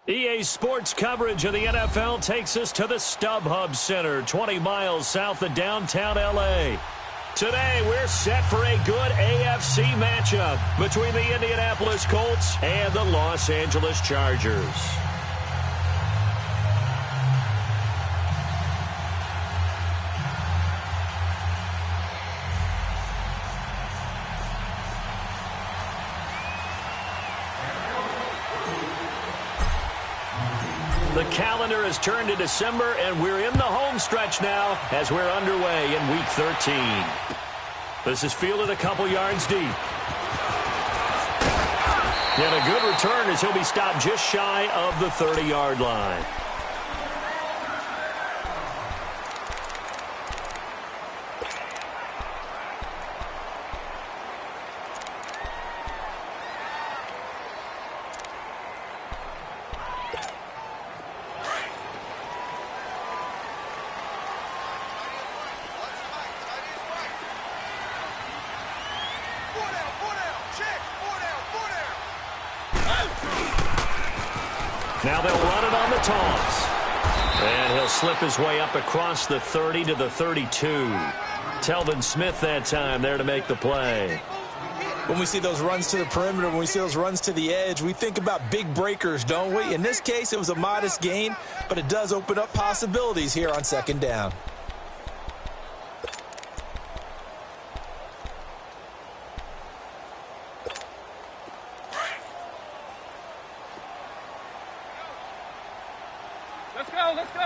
EA Sports coverage of the NFL takes us to the StubHub Center, 20 miles south of downtown L.A. Today, we're set for a good AFC matchup between the Indianapolis Colts and the Los Angeles Chargers. The calendar has turned to December, and we're in the home stretch now as we're underway in Week 13. This is fielded a couple yards deep. And a good return as he'll be stopped just shy of the 30-yard line. Now they'll run it on the toss. And he'll slip his way up across the 30 to the 32. Telvin Smith that time there to make the play. When we see those runs to the perimeter, when we see those runs to the edge, we think about big breakers, don't we? In this case, it was a modest gain, but it does open up possibilities here on second down.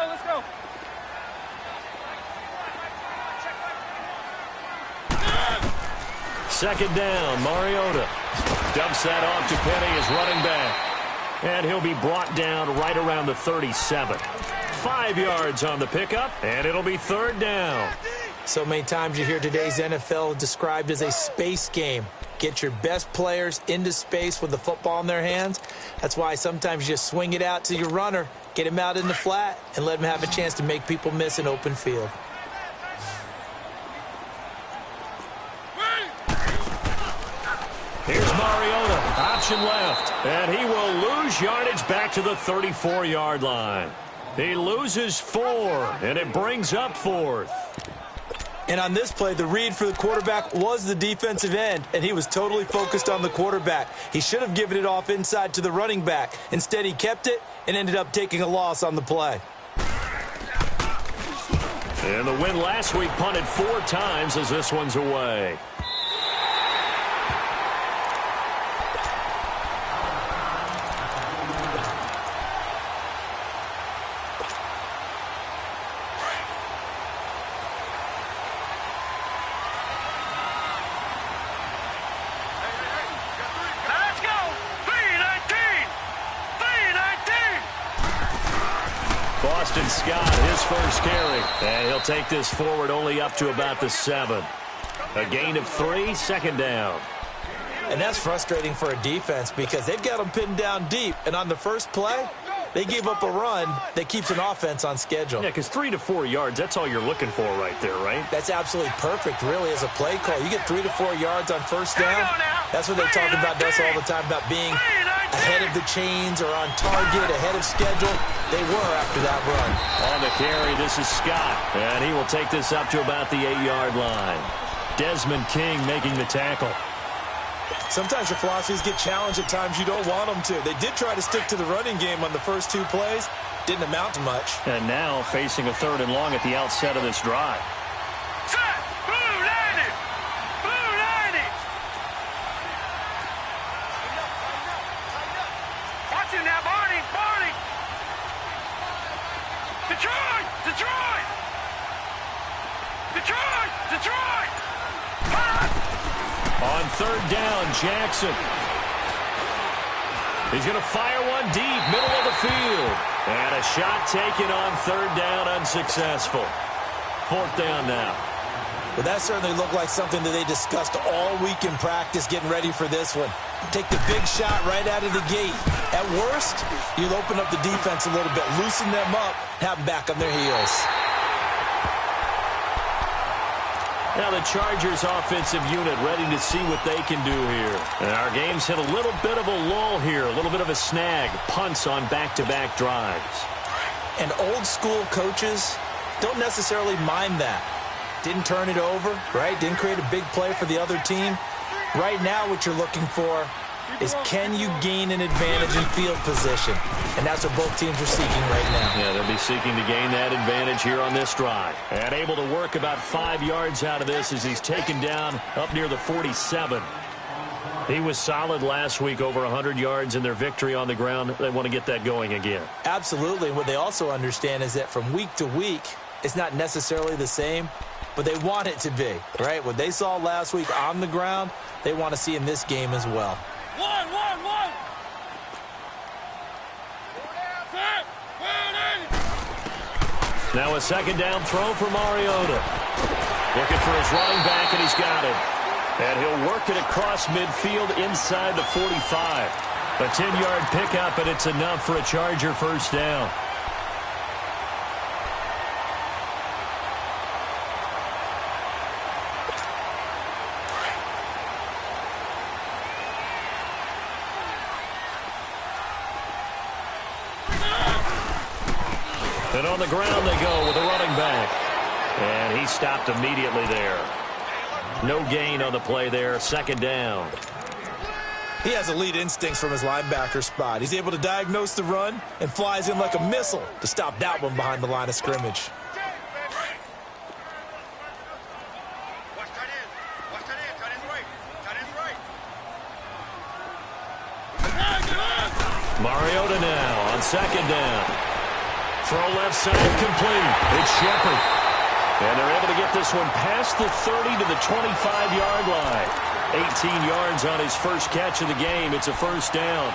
Let's go. Second down, Mariota dumps that off to Penny as running back. And he'll be brought down right around the 37. 5 yards on the pickup, and it'll be third down. So many times you hear today's NFL described as a space game. Get your best players into space with the football in their hands. That's why sometimes you just swing it out to your runner, get him out in the flat, and let him have a chance to make people miss an open field. Here's Mariota, option left, and he will lose yardage back to the 34-yard line. He loses 4, and it brings up 4th. And on this play, the read for the quarterback was the defensive end, and he was totally focused on the quarterback. He should have given it off inside to the running back. Instead, he kept it and ended up taking a loss on the play. And the win last week punted 4 times as this one's away. Boston Scott, his first carry. And he'll take this forward only up to about the 7. A gain of 3, second down. And that's frustrating for a defense because they've got them pinned down deep. And on the first play, they gave up a run that keeps an offense on schedule. Yeah, because 3 to 4 yards, that's all you're looking for right there, right? That's absolutely perfect, really, as a play call. You get 3 to 4 yards on first down. That's what they talk about us all the time, about being ahead of the chains or on target, ahead of schedule. They were after that run. On the carry, this is Scott. And he will take this up to about the 8-yard line. Desmond King making the tackle. Sometimes your philosophies get challenged at times you don't want them to. They did try to stick to the running game on the first 2 plays. Didn't amount to much. And now facing a 3rd and long at the outset of this drive. Set! Blue 90! Blue 90! Watch him now, Barney! Barney! Detroit! Detroit! Detroit! Detroit! On 3rd down, Jackson. He's going to fire one deep, middle of the field. And a shot taken on 3rd down, unsuccessful. 4th down now. Well, that certainly looked like something that they discussed all week in practice getting ready for this one. Take the big shot right out of the gate. At worst, you'll open up the defense a little bit, loosen them up, have them back on their heels. Now the Chargers offensive unit ready to see what they can do here. And our game's hit a little bit of a lull here, a little bit of a snag. Punts on back-to-back drives. And old school coaches don't necessarily mind that. Didn't turn it over, right? Didn't create a big play for the other team. Right now what you're looking for is, can you gain an advantage in field position? And that's what both teams are seeking right now. Yeah, they'll be seeking to gain that advantage here on this drive. And able to work about 5 yards out of this as he's taken down up near the 47. He was solid last week, over 100 yards in their victory on the ground. They want to get that going again. Absolutely. And what they also understand is that from week to week, it's not necessarily the same, but they want it to be, right? What they saw last week on the ground, they want to see in this game as well. One. Now a second down throw for Mariota. Looking for his running back, and he's got it. And he'll work it across midfield inside the 45. A 10-yard pickup, and it's enough for a Charger first down. And on the ground they go with a running back. And he stopped immediately there. No gain on the play there. Second down. He has elite instincts from his linebacker spot. He's able to diagnose the run and flies in like a missile to stop that one behind the line of scrimmage. Mariota now on second down. Throw left side complete. It's Shepard. And they're able to get this one past the 30 to the 25-yard line. 18 yards on his first catch of the game. It's a first down.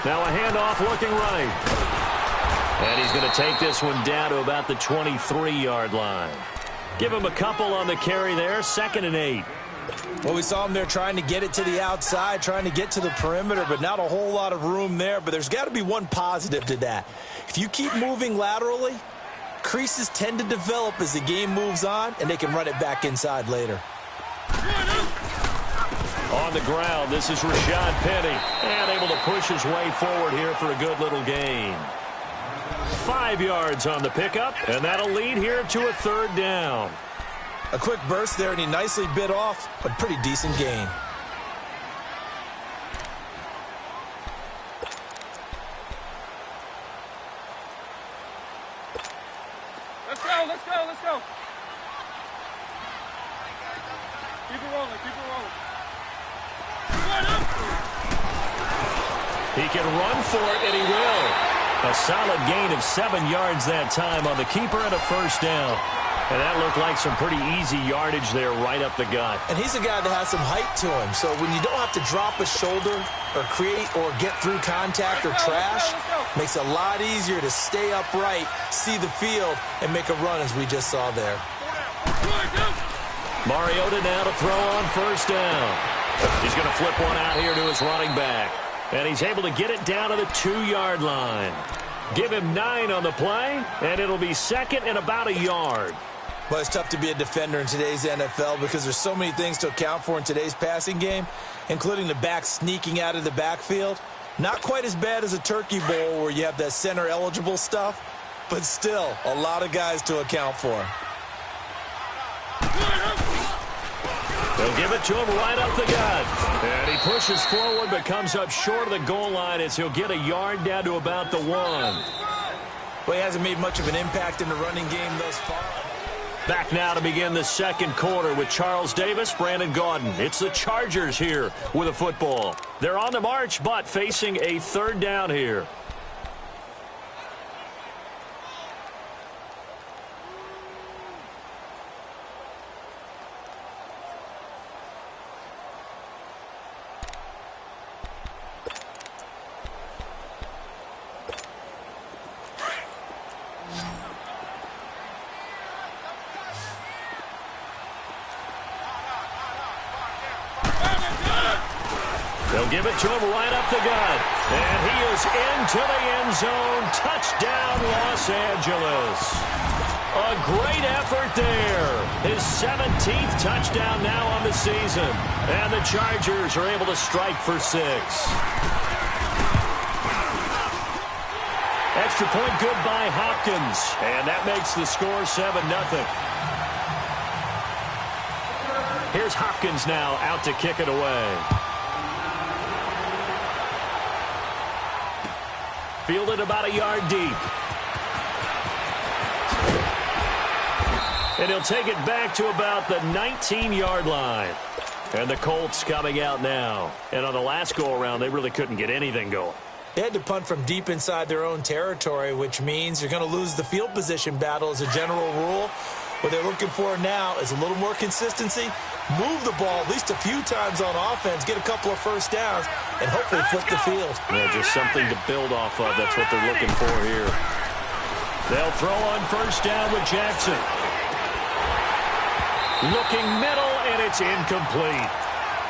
Now a handoff looking right. And he's going to take this one down to about the 23-yard line. Give him a couple on the carry there. 2nd and 8. Well, we saw him there trying to get it to the outside, trying to get to the perimeter, but not a whole lot of room there. But there's got to be one positive to that. If you keep moving laterally, creases tend to develop as the game moves on, and they can run it back inside later. On the ground, this is Rashad Penny. And able to push his way forward here for a good little gain. 5 yards on the pickup, and that'll lead here to a third down. A quick burst there, and he nicely bit off a pretty decent gain. Let's go. Keep it rolling. He can run for it, and he will. A solid gain of 7 yards that time on the keeper and a first down. And that looked like some pretty easy yardage there right up the gut. And he's a guy that has some height to him. So when you don't have to drop a shoulder or create or get through contact or trash, makes it a lot easier to stay upright, see the field, and make a run as we just saw there. Mariota now to throw on first down. He's going to flip one out here to his running back. And he's able to get it down to the 2-yard line. Give him 9 on the play, and it'll be second and about a yard. Well, it's tough to be a defender in today's NFL because there's so many things to account for in today's passing game, including the back sneaking out of the backfield. Not quite as bad as a turkey bowl where you have that center-eligible stuff, but still a lot of guys to account for. They'll give it to him right up the gut. And he pushes forward but comes up short of the goal line as he'll get a yard down to about the 1. Well, he hasn't made much of an impact in the running game thus far. Back now to begin the second quarter with Charles Davis, Brandon Gaudin. It's the Chargers here with a football. They're on the march, but facing a third down here. They'll give it to him right up the gut. And he is into the end zone. Touchdown, Los Angeles. A great effort there. His 17th touchdown now on the season. And the Chargers are able to strike for 6. Extra point good by Hopkins. And that makes the score 7-0. Here's Hopkins now out to kick it away. Fielded about a yard deep. And he'll take it back to about the 19-yard line. And the Colts coming out now. And on the last go-around, they really couldn't get anything going. They had to punt from deep inside their own territory, which means you're going to lose the field position battle as a general rule. What they're looking for now is a little more consistency, move the ball at least a few times on offense, get a couple of first downs, and hopefully flip the field. Yeah, just something to build off of. That's what they're looking for here. They'll throw on first down with Jackson. Looking middle, and it's incomplete.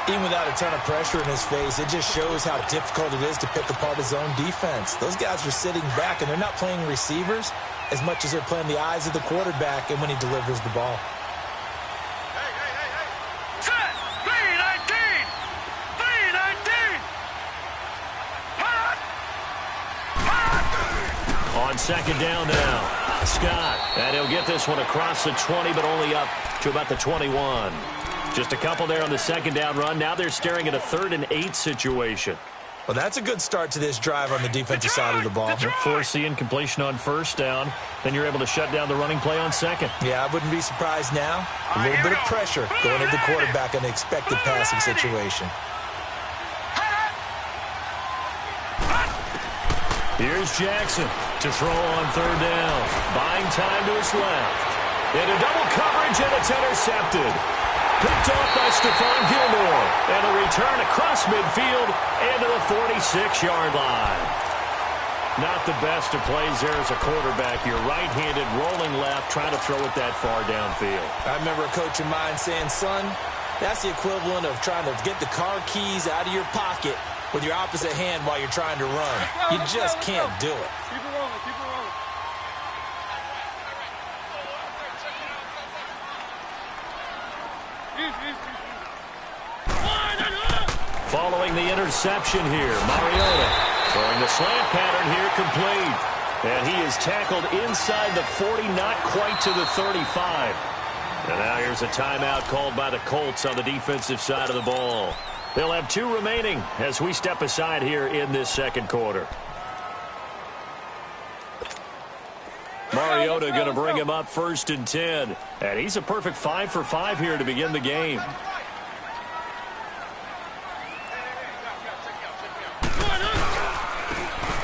Even without a ton of pressure in his face, it just shows how difficult it is to pick apart his own defense. Those guys are sitting back, and they're not playing receivers as much as they're playing the eyes of the quarterback and when he delivers the ball. Set! V19! V19! On second down now, Scott. And he'll get this one across the 20, but only up to about the 21. Just a couple there on the second down run. Now they're staring at a 3rd and 8 situation. Well, that's a good start to this drive on the defensive side of the ball. Force the incompletion on first down. Then you're able to shut down the running play on second. Yeah, I wouldn't be surprised now. A little bit of pressure going into quarterback in an expected passing situation. Here's Jackson to throw on third down. Buying time to his left. Into double coverage, and it's intercepted. Picked off by Stephon Gilmore. And a return across midfield into the 46-yard line. Not the best of plays there as a quarterback. You're right-handed, rolling left, trying to throw it that far downfield. I remember a coach of mine saying, son, that's the equivalent of trying to get the car keys out of your pocket with your opposite hand while you're trying to run. You just can't do it. Keep it rolling, keep it rolling. Following the interception here, Mariota throwing the slant pattern here complete. And he is tackled inside the 40, not quite to the 35. And now here's a timeout called by the Colts on the defensive side of the ball. They'll have 2 remaining as we step aside here in this second quarter. Mariota going to bring him up 1st and 10. And he's a perfect 5 for 5 here to begin the game.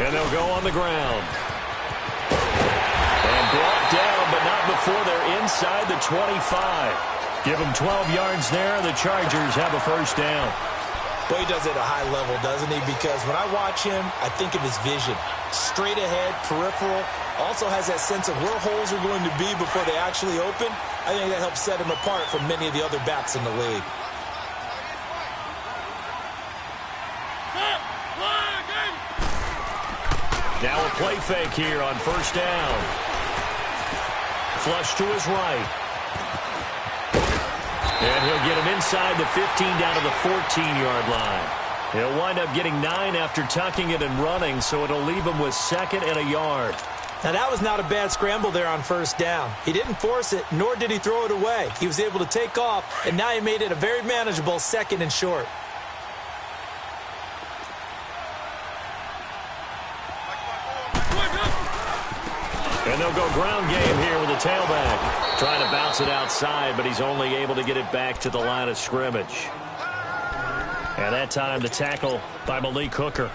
And they'll go on the ground. And brought down, but not before they're inside the 25. Give them 12 yards there, and the Chargers have a first down. Well, he does it at a high level, doesn't he? Because when I watch him, I think of his vision. Straight ahead, peripheral. Also has that sense of where holes are going to be before they actually open. I think that helps set him apart from many of the other backs in the league. Now a play fake here on first down. Flush to his right. And he'll get him inside the 15 down to the 14-yard line. He'll wind up getting 9 after tucking it and running, so it'll leave him with 2nd and a yard. Now, that was not a bad scramble there on first down. He didn't force it, nor did he throw it away. He was able to take off, and now he made it a very manageable 2nd and short. And they'll go ground game here with the tailback. Trying to bounce it outside, but he's only able to get it back to the line of scrimmage. And that time the tackle by Malik Hooker.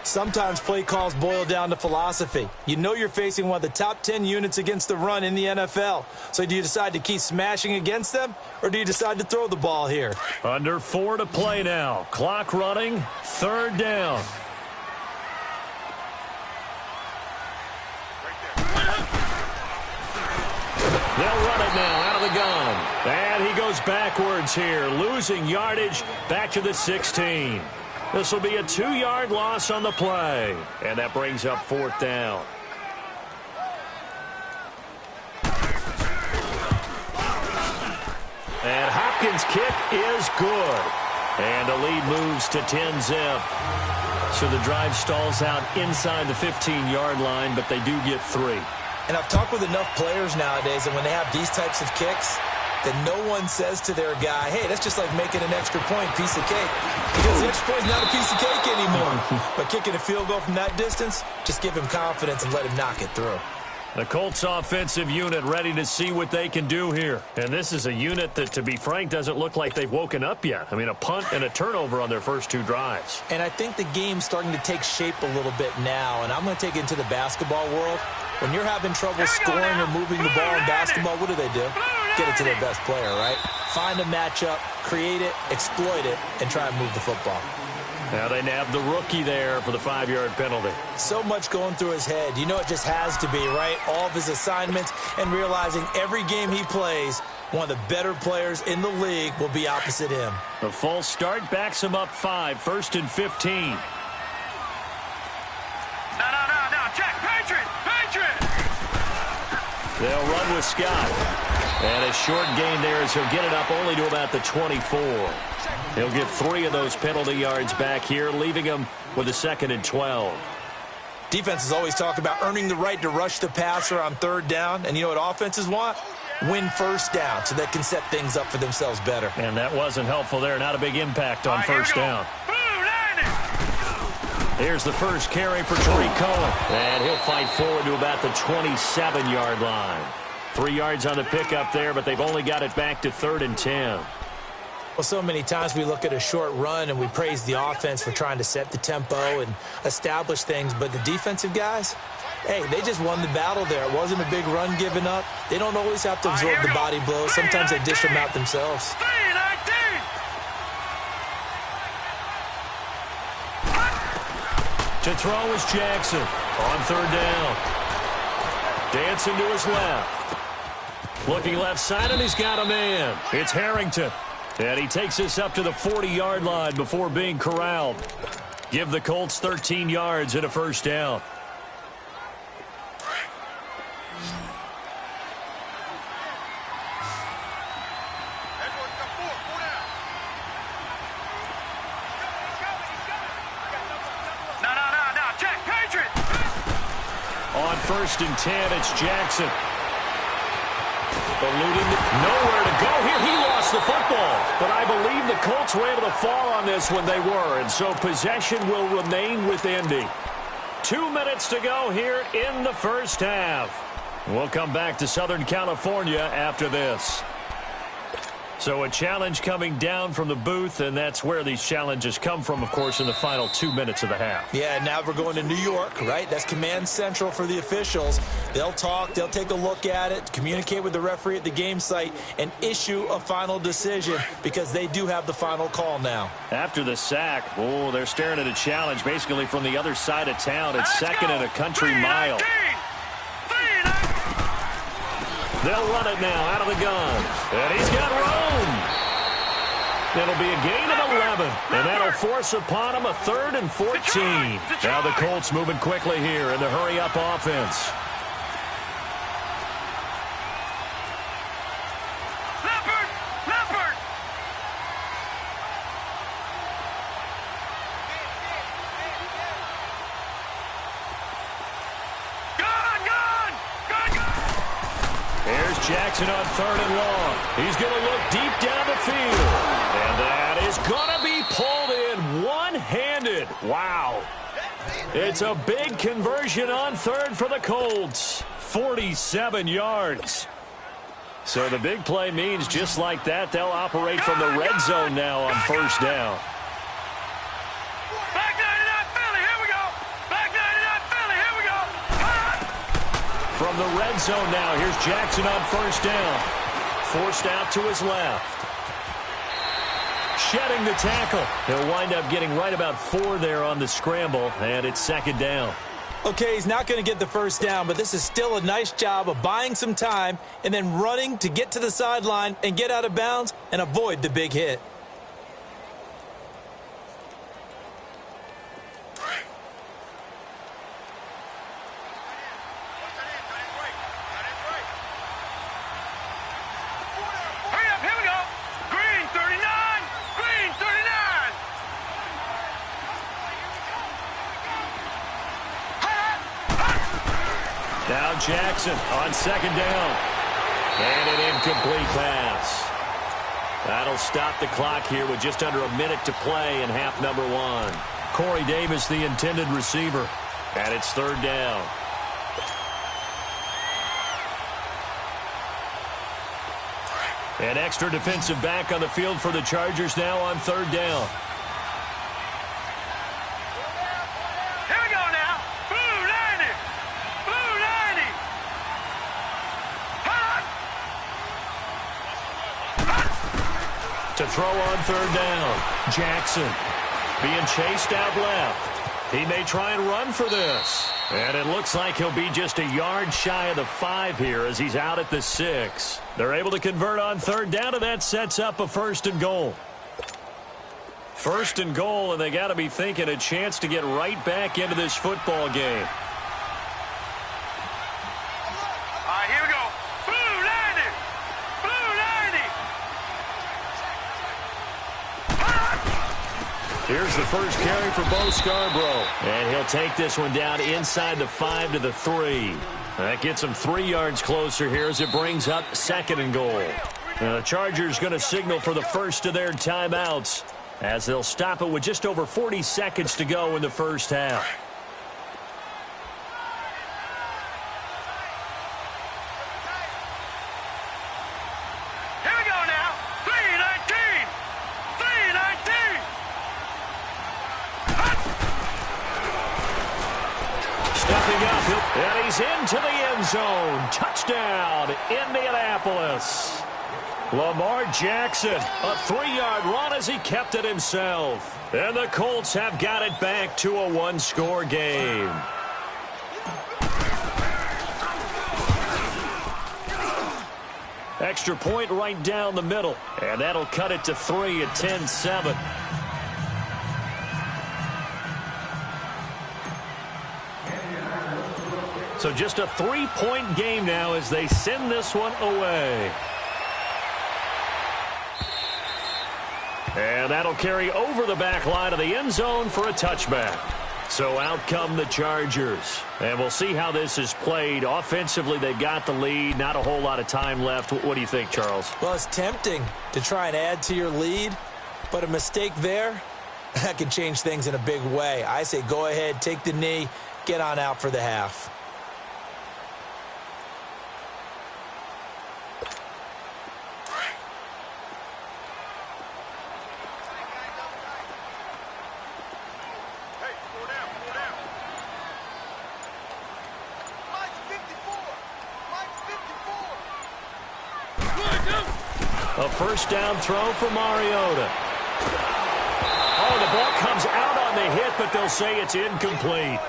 Sometimes play calls boil down to philosophy. You know you're facing one of the top 10 units against the run in the NFL. So do you decide to keep smashing against them, or do you decide to throw the ball here? Under 4 to play now. Clock running. 3rd down. They'll run it now out of the gun. And he goes goes backwards here, losing yardage back to the 16. This will be a 2-yard loss on the play, and that brings up 4th down. And Hopkins' kick is good. And the lead moves to 10-zip. So the drive stalls out inside the 15-yard line, but they do get 3. And I've talked with enough players nowadays, and when they have these types of kicks, that no one says to their guy, hey, that's just like making an extra point, piece of cake. Because the extra point is not a piece of cake anymore. But kicking a field goal from that distance, just give him confidence and let him knock it through. The Colts offensive unit ready to see what they can do here. And this is a unit that, to be frank, doesn't look like they've woken up yet. I mean, a punt and a turnover on their first 2 drives. And I think the game's starting to take shape a little bit now. And I'm going to take it into the basketball world. When you're having trouble scoring or moving the ball in basketball, what do? Get it to their best player, right? Find a matchup, create it, exploit it, and try and move the football. Now they nab the rookie there for the 5-yard penalty. So much going through his head. You know it just has to be, right? All of his assignments and realizing every game he plays, one of the better players in the league will be opposite him. The false start backs him up 5, 1st and 15. No. Check. Patriot. They'll run with Scott. And a short gain there as he'll get it up only to about the 24. He'll get 3 of those penalty yards back here, leaving him with a 2nd and 12. Defenses always talk about earning the right to rush the passer on 3rd down. And you know what offenses want? Win 1st down so they can set things up for themselves better. And that wasn't helpful there. Not a big impact on 1st down. Here's the first carry for Tariq Cohen. And he'll fight forward to about the 27-yard line. 3 yards on the pickup there, but they've only got it back to 3rd and 10. Well, so many times we look at a short run and we praise the offense for trying to set the tempo and establish things. But the defensive guys, hey, they just won the battle there. It wasn't a big run given up. They don't always have to absorb the body blows. Sometimes they dish them out themselves. To throw is Jackson on 3rd down. Dancing to his left. Looking left side, and he's got a man. It's Harrington. And he takes us up to the 40-yard line before being corralled. Give the Colts 13 yards and a 1st down. No. Check. Patriot. On 1st and 10, it's Jackson. Eluding, nowhere to go here. He lost the football. But I believe the Colts were able to fall on this when they were. And so possession will remain with Indy. 2 minutes to go here in the 1st half. We'll come back to Southern California after this. So a challenge coming down from the booth, and that's where these challenges come from, of course, in the final 2 minutes of the half. Yeah, now we're going to New York, right? That's command central for the officials. They'll talk, they'll take a look at it, communicate with the referee at the game site, and issue a final decision because they do have the final call now. After the sack, oh, they're staring at a challenge basically from the other side of town. It's 2nd and a country mile. They'll run it now out of the gun. And he's got room. It'll be a gain of 11. And that'll force upon him a 3rd and 14. Now the Colts moving quickly here in the hurry-up offense. Leopard. Here's Jackson on 3rd and long. He's going to look deep down the field. And that is going to be pulled in one-handed. Wow. It's a big conversion on 3rd for the Colts. 47 yards. So the big play means just like that, they'll operate from the red zone now on 1st down. Back 99 Philly, here we go. Back 99 Philly, here we go. From the red zone now, here's Jackson on 1st down. Forced out to his left. Shedding the tackle. He'll wind up getting right about 4 there on the scramble, and it's 2nd down. Okay, he's not going to get the first down, but this is still a nice job of buying some time and then running to get to the sideline and get out of bounds and avoid the big hit. Now Jackson on second down. And an incomplete pass. That'll stop the clock here with just under a minute to play in half number one. Corey Davis, the intended receiver. And it's third down. An extra defensive back on the field for the Chargers now on third down. To throw on third down. Jackson being chased out left. He may try and run for this. And it looks like he'll be just a yard shy of the 5 here as he's out at the 6. They're able to convert on third down, and that sets up a first and goal. First and goal, and they got to be thinking a chance to get right back into this football game. Here's the first carry for Bo Scarborough. And he'll take this one down inside the 5 to the 3. That gets him 3 yards closer here as it brings up second and goal. Now the Chargers going to signal for the first of their timeouts as they'll stop it with just over 40 seconds to go in the first half. And he's into the end zone. Touchdown, Indianapolis. Lamar Jackson, a 3-yard run as he kept it himself. And the Colts have got it back to a 1-score game. Extra point right down the middle. And that'll cut it to 3 at 10-7. So just a 3-point game now as they send this one away. And that'll carry over the back line of the end zone for a touchback. So out come the Chargers. And we'll see how this is played. Offensively, they got the lead. Not a whole lot of time left. What do you think, Charles? Well, it's tempting to try and add to your lead, but a mistake there, that can change things in a big way. I say go ahead, take the knee, get on out for the half. A first down throw for Mariota. Oh, the ball comes out on the hit, but they'll say it's incomplete.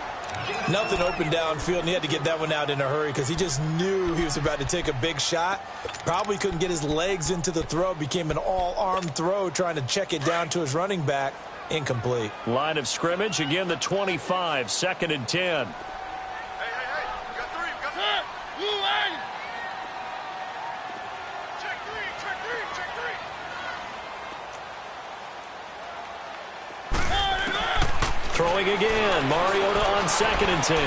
Nothing open downfield, and he had to get that one out in a hurry because he just knew he was about to take a big shot. Probably couldn't get his legs into the throw. Became an all-arm throw trying to check it down to his running back. Incomplete. Line of scrimmage, again the 25, 2nd and 10. Hey, we got 3, we got 3. Blue line. Check 3. Throwing again, Mariota on 2nd and 10.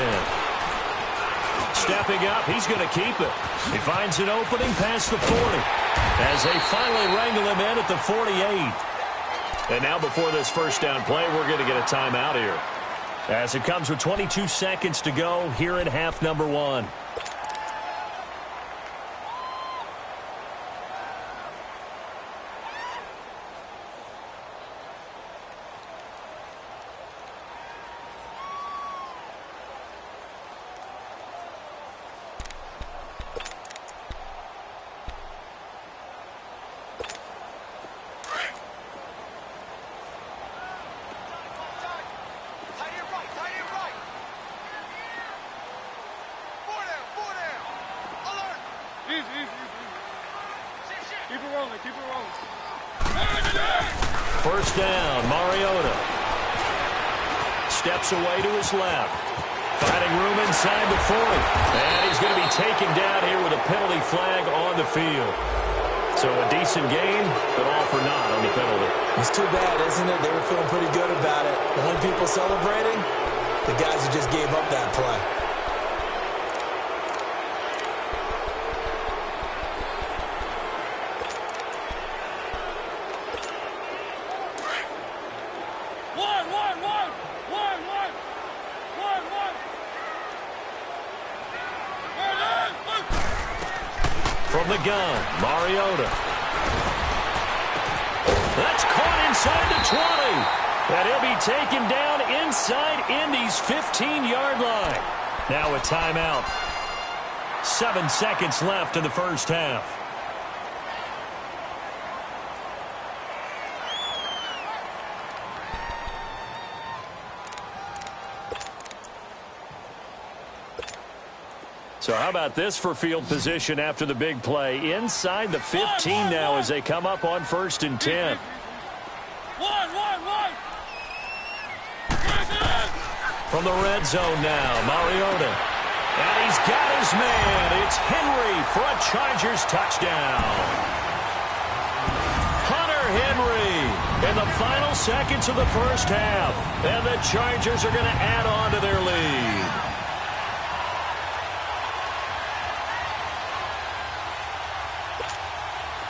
Stepping up, he's going to keep it. He finds an opening past the 40 as they finally wrangle him in at the 48. And now before this first down play, we're going to get a timeout here as it comes with 22 seconds to go here in half number one. First down, Mariota. Steps away to his left. Finding room inside the 40. And he's going to be taken down here with a penalty flag on the field. So a decent game, but all for naught on the penalty. It's too bad, isn't it? They were feeling pretty good about it. The only people celebrating, the guys who just gave up that play. From the gun, Mariota. That's caught inside the 20. And he'll be taken down inside Indy's 15-yard line. Now a timeout. 7 seconds left in the first half. So how about this for field position after the big play? Inside the 15 now as they come up on 1st and 10. From the red zone now, Mariota. And he's got his man. It's Henry for a Chargers touchdown. Hunter Henry in the final seconds of the first half. And the Chargers are going to add on to their lead.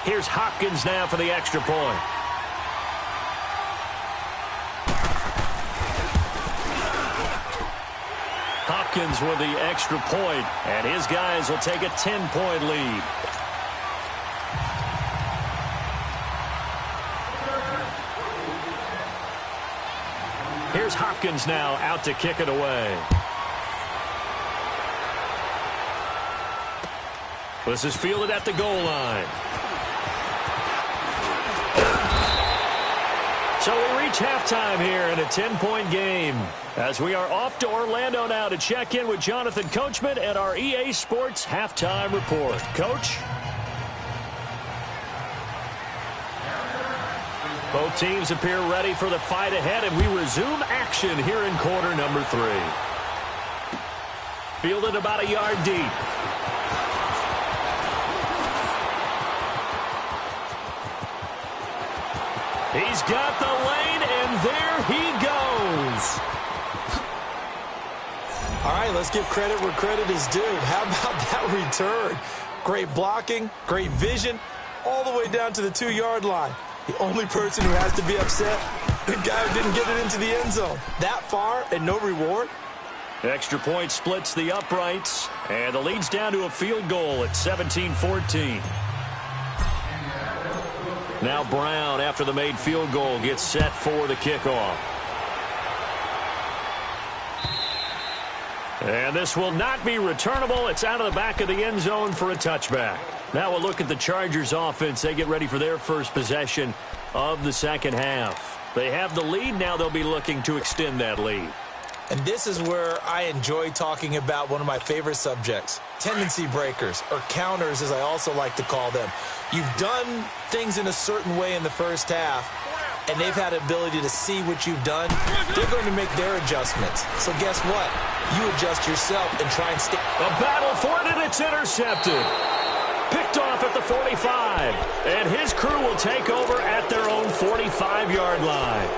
Here's Hopkins now for the extra point. Hopkins with the extra point, and his guys will take a 10-point lead. Here's Hopkins now out to kick it away. This is fielded at the goal line. So we reach halftime here in a 10-point game as we are off to Orlando now to check in with Jonathan Coachman at our EA Sports Halftime Report. Coach? Both teams appear ready for the fight ahead, and we resume action here in quarter number 3. Fielded about a yard deep. He's got the lane, and there he goes. All right, let's give credit where credit is due. How about that return? Great blocking, great vision, all the way down to the 2-yard line. The only person who has to be upset, the guy who didn't get it into the end zone. That far and no reward. Extra point splits the uprights, and the lead's down to a field goal at 17-14. Now Brown, after the made field goal, gets set for the kickoff. And this will not be returnable. It's out of the back of the end zone for a touchback. Now we'll look at the Chargers offense. They get ready for their first possession of the second half. They have the lead. Now they'll be looking to extend that lead. And this is where I enjoy talking about one of my favorite subjects, tendency breakers, or counters as I also like to call them. You've done things in a certain way in the first half, and they've had ability to see what you've done. They're going to make their adjustments. So guess what? You adjust yourself and try and stay. A battle for it, and it's intercepted. Picked off at the 45, and his crew will take over at their own 45-yard line.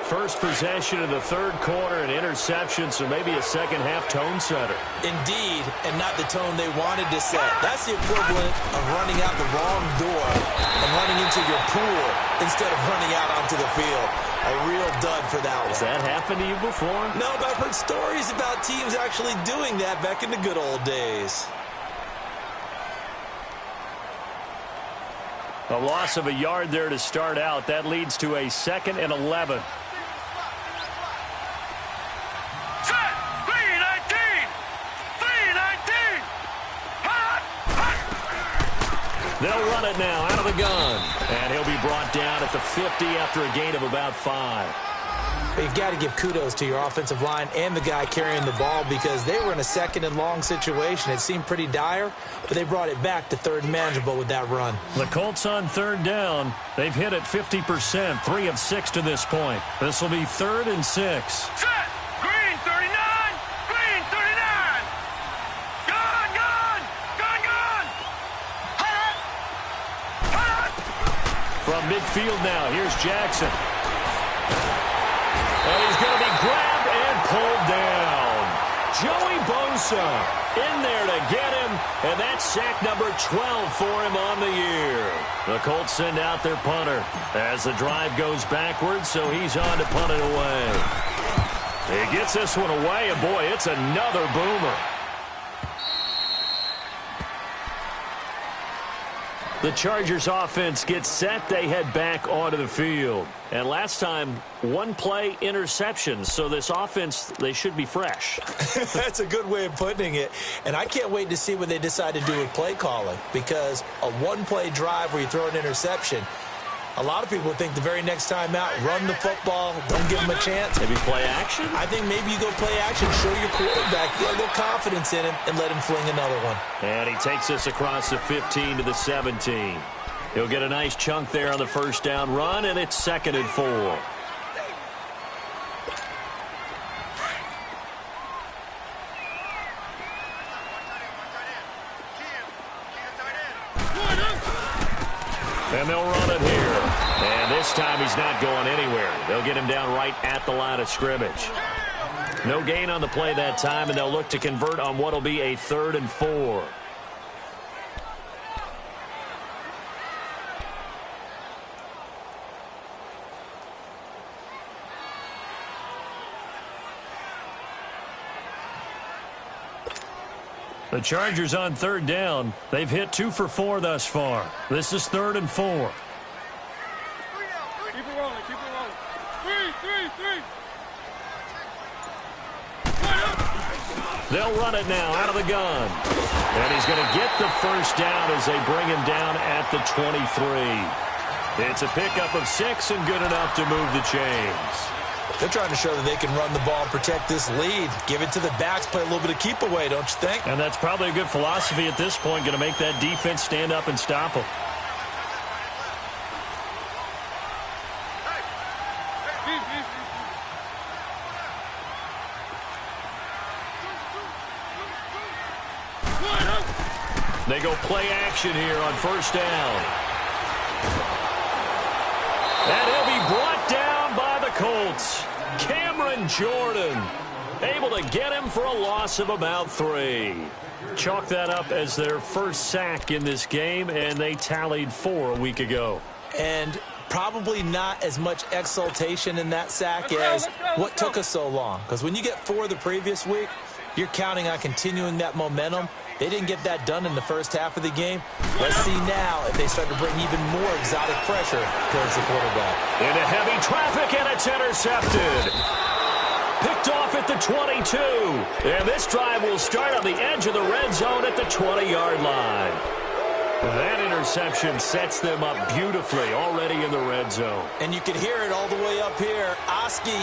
First possession of the third quarter, an interception, so maybe a second-half tone setter. Indeed, and not the tone they wanted to set. That's the equivalent of running out the wrong door and running into your pool instead of running out onto the field. A real dud for that one. Has that happened to you before? No, but I've heard stories about teams actually doing that back in the good old days. A loss of a yard there to start out. That leads to a 2nd and 11. They'll run it now out of the gun. And he'll be brought down at the 50 after a gain of about 5. But you've got to give kudos to your offensive line and the guy carrying the ball because they were in a second and long situation. It seemed pretty dire, but they brought it back to third and manageable with that run. The Colts on third down. They've hit it 50%, 3 of 6 to this point. This will be 3rd and 6. Set. Green 39. Green 39. Gone, gone. Gone, gone. Hot. Hot. From midfield now, here's Jackson. And he's going to be grabbed and pulled down. Joey Bosa in there to get him, and that's sack number 12 for him on the year. The Colts send out their punter as the drive goes backwards, so he's on to punt it away. He gets this one away, and boy, it's another boomer. The Chargers offense gets set. They head back onto the field. And last time, 1 play interception. So this offense, they should be fresh. That's a good way of putting it. And I can't wait to see what they decide to do with play calling. Because a 1-play drive where you throw an interception, a lot of people think the very next time out, run the football, don't give him a chance. Maybe play action? I think maybe you go play action, show your quarterback, get a little confidence in him, and let him fling another one. And he takes this across the 15 to the 17. He'll get a nice chunk there on the first down run, and it's 2nd and 4. And they'll run it here. And this time he's not going anywhere. They'll get him down right at the line of scrimmage. No gain on the play that time, and they'll look to convert on what will be a 3rd and 4. The Chargers on 3rd down. They've hit 2 for 4 thus far. This is 3rd and 4. Keep it rolling. Keep it rolling. 3. They'll run it now out of the gun. And he's going to get the first down as they bring him down at the 23. It's a pickup of 6 and good enough to move the chains. They're trying to show that they can run the ball and protect this lead. Give it to the backs, play a little bit of keep away, don't you think? And that's probably a good philosophy at this point, going to make that defense stand up and stop them. They go play action here on first down. And he'll be brought down by the Colts. Cameron Jordan able to get him for a loss of about 3. Chalk that up as their first sack in this game, and they tallied 4 a week ago. And probably not as much exultation in that sack as what took us so long. Because when you get 4 the previous week, you're counting on continuing that momentum. They didn't get that done in the first half of the game. Let's see now if they start to bring even more exotic pressure towards the quarterback. Into heavy traffic, and it's intercepted. Picked off at the 22. And this drive will start on the edge of the red zone at the 20-yard line. That interception sets them up beautifully already in the red zone. And you can hear it all the way up here. Oski,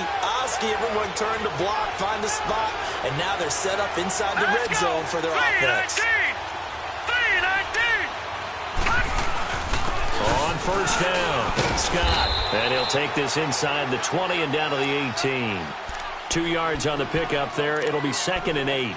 everyone turned to block, find a spot, and now they're set up inside the red zone for their offense. 3-19. On first down, Scott. And he'll take this inside the 20 and down to the 18. 2 yards on the pickup there. It'll be 2nd and 8.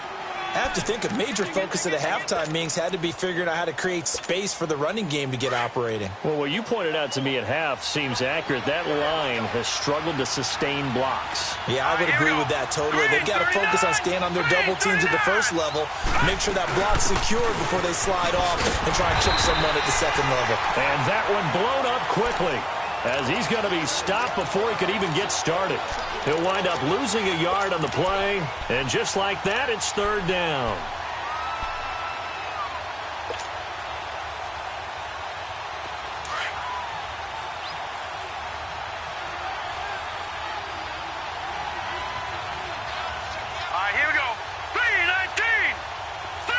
I have to think a major focus at the halftime meetings had to be figuring out how to create space for the running game to get operating. Well, what you pointed out to me at half seems accurate. That line has struggled to sustain blocks. Yeah, I would agree with that totally. They've got to focus on staying on their double teams at the first level, make sure that block's secured before they slide off and try and chip someone at the second level. And that one blown up quickly as he's going to be stopped before he could even get started. He'll wind up losing a yard on the play, and just like that, it's 3rd down. All right, here we go. 3-19. 3-19.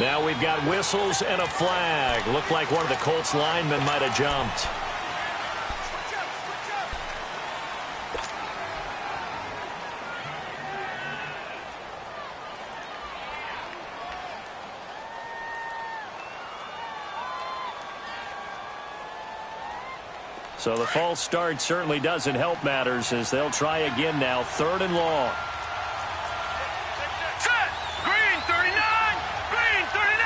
Now we've got whistles and a flag. Looked like one of the Colts linemen might have jumped. So the false start certainly doesn't help matters as they'll try again now, 3rd and long. Set. Green 39. Green 39.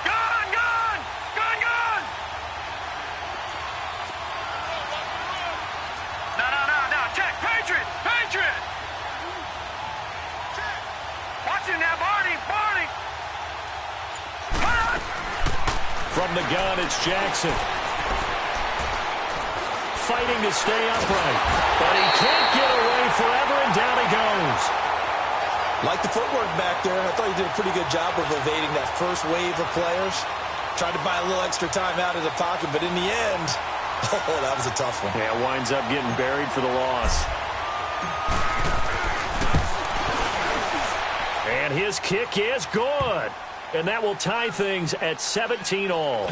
Gone, gone. Gone, gone. No. Check. Patriot. Patriot. Watch him now, Barney. Barney. From the gun, it's Jackson. Fighting to stay upright. But he can't get away forever, and down he goes. Like the footwork back there. I thought he did a pretty good job of evading that first wave of players. Tried to buy a little extra time out of the pocket, but in the end, oh, that was a tough one. Yeah, winds up getting buried for the loss. And his kick is good. And that will tie things at 17 all.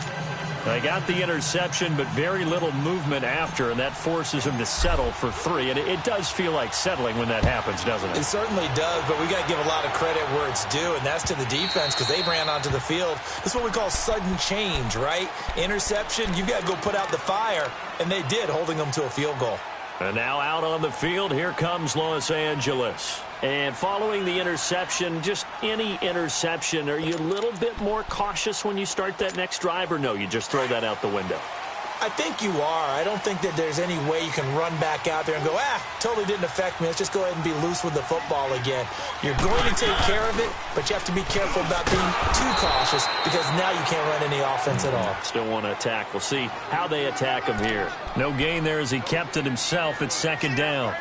They got the interception, but very little movement after, and that forces him to settle for 3. And it does feel like settling when that happens, doesn't it? It certainly does, but we got to give a lot of credit where it's due, and that's to the defense because they ran onto the field. This is what we call sudden change, right? Interception, you got to go put out the fire, and they did, holding them to a field goal. And now out on the field, here comes Los Angeles. And following the interception, just any interception, are you a little bit more cautious when you start that next drive, or no, you just throw that out the window? I think you are. I don't think that there's any way you can run back out there and go, totally didn't affect me. Let's just go ahead and be loose with the football again. You're going to take care of it, but you have to be careful about being too cautious because now you can't run any offense at all. Still want to attack. We'll see how they attack him here. No gain there as he kept it himself at 2nd down.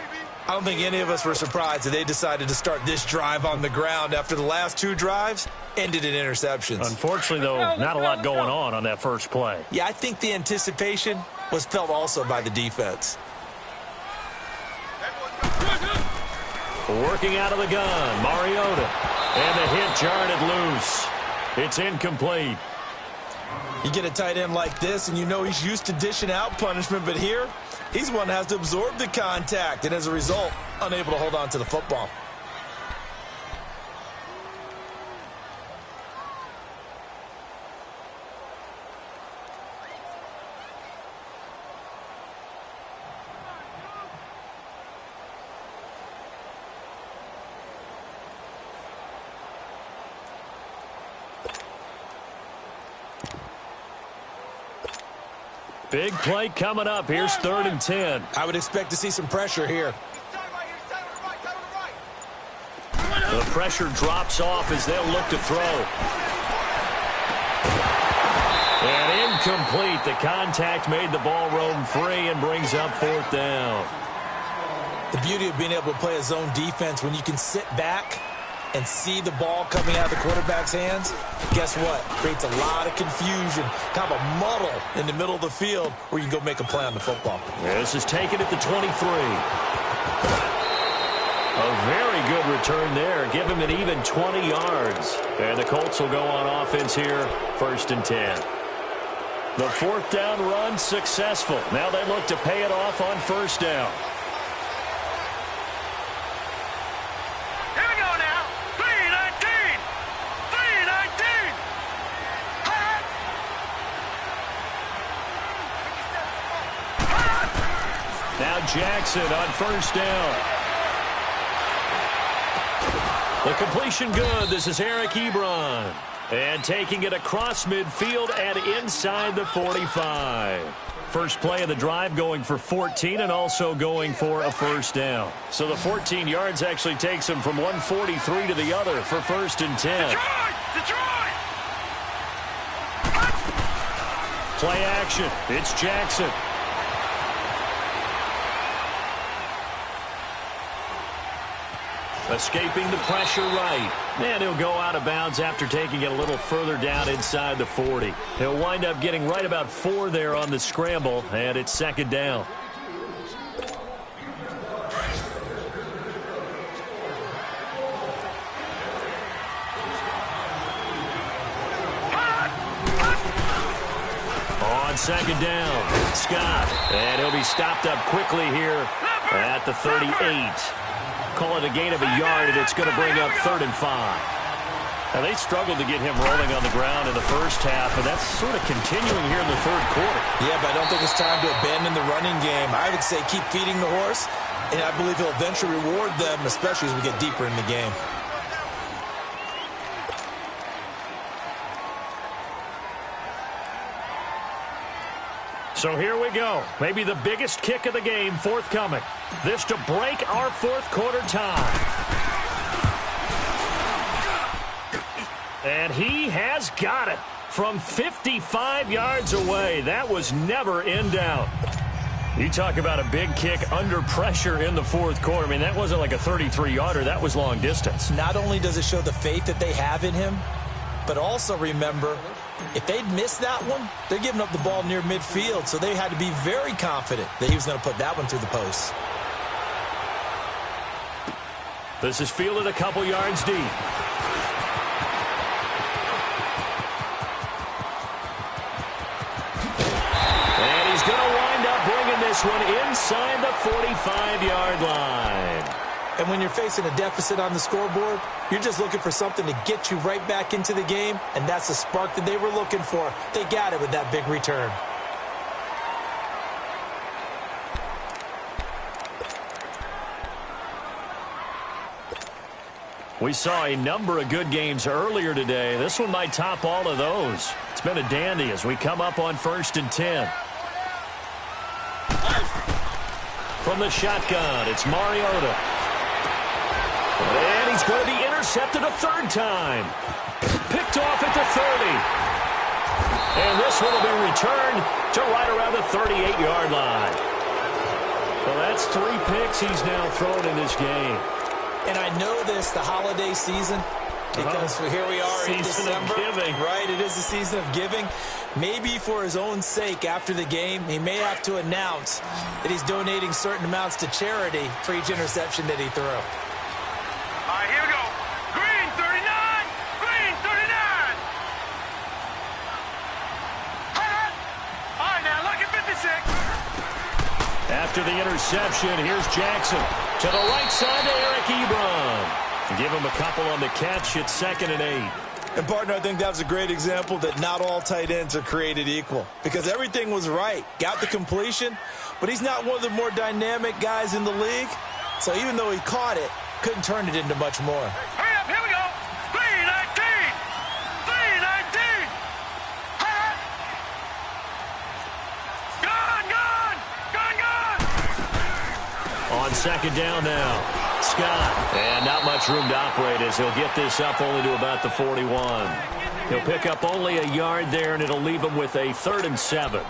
I don't think any of us were surprised that they decided to start this drive on the ground after the last 2 drives ended in interceptions. Unfortunately, though, not a lot going on that first play. Yeah, I think the anticipation was felt also by the defense. Working out of the gun, Mariota. And the hit jarred it loose. It's incomplete. You get a tight end like this, and you know he's used to dishing out punishment, but here, he's one that has to absorb the contact, and as a result, unable to hold on to the football. Big play coming up. Here's 3rd and 10. I would expect to see some pressure here. The pressure drops off as they'll look to throw. And incomplete. The contact made the ball roam free and brings up 4th down. The beauty of being able to play a zone defense when you can sit back and see the ball coming out of the quarterback's hands, guess what? Creates a lot of confusion, kind of a muddle in the middle of the field where you can go make a play on the football. This is taken at the 23. A very good return there. Give him an even 20 yards. And the Colts will go on offense here, 1st and 10. The 4th down run successful. Now they look to pay it off on 1st down. Now Jackson on 1st down. The completion good. This is Eric Ebron. And taking it across midfield and inside the 45. First play of the drive going for 14 and also going for a 1st down. So the 14 yards actually takes him from 143 to the other for 1st and 10. Detroit! Play action. It's Jackson. Escaping the pressure right. And he'll go out of bounds after taking it a little further down inside the 40. He'll wind up getting right about 4 there on the scramble, and it's 2nd down. On 2nd down, Scott. And he'll be stopped up quickly here at the 38. Call it a gain of a yard, and it's going to bring up 3rd and 5. Now, they struggled to get him rolling on the ground in the first half, and that's sort of continuing here in the third quarter. Yeah, but I don't think it's time to abandon the running game. I would say keep feeding the horse, and I believe he'll eventually reward them, especially as we get deeper in the game. So here we go. Maybe the biggest kick of the game forthcoming. This to break our fourth quarter tie. And he has got it from 55 yards away. That was never in doubt. You talk about a big kick under pressure in the fourth quarter. I mean, that wasn't like a 33-yarder. That was long distance. Not only does it show the faith that they have in him, but also remember, if they'd missed that one, they're giving up the ball near midfield, so they had to be very confident that he was going to put that one through the post. This is fielded a couple yards deep. And he's going to wind up bringing this one inside the 45-yard line. And when you're facing a deficit on the scoreboard, you're just looking for something to get you right back into the game, and that's the spark that they were looking for. They got it with that big return. We saw a number of good games earlier today. This one might top all of those. It's been a dandy as we come up on 1st and 10. From the shotgun, it's Mariota. And he's going to be intercepted a third time. Picked off at the 30. And this one will be returned to right around the 38-yard line. Well, that's 3 picks he's now thrown in this game. And I know this, the holiday season, because here we are in December. Right, it is the season of giving. Maybe for his own sake after the game, he may have to announce that he's donating certain amounts to charity for each interception that he threw. All right, here we go. Green 39. Green 39. All right, now look at 56. After the interception, here's Jackson. To the right side to Eric Ebron. Give him a couple on the catch. It's 2nd and 8. And, partner, I think that was a great example that not all tight ends are created equal. Because everything was right. Got the completion, but he's not one of the more dynamic guys in the league. So even though he caught it, couldn't turn it into much more. Hurry up, here we go. 319. 319. Gone, gone. Gone, gone. On 2nd down now. Scott. And not much room to operate as he'll get this up only to about the 41. He'll pick up only a yard there, and it'll leave him with a 3rd and 7.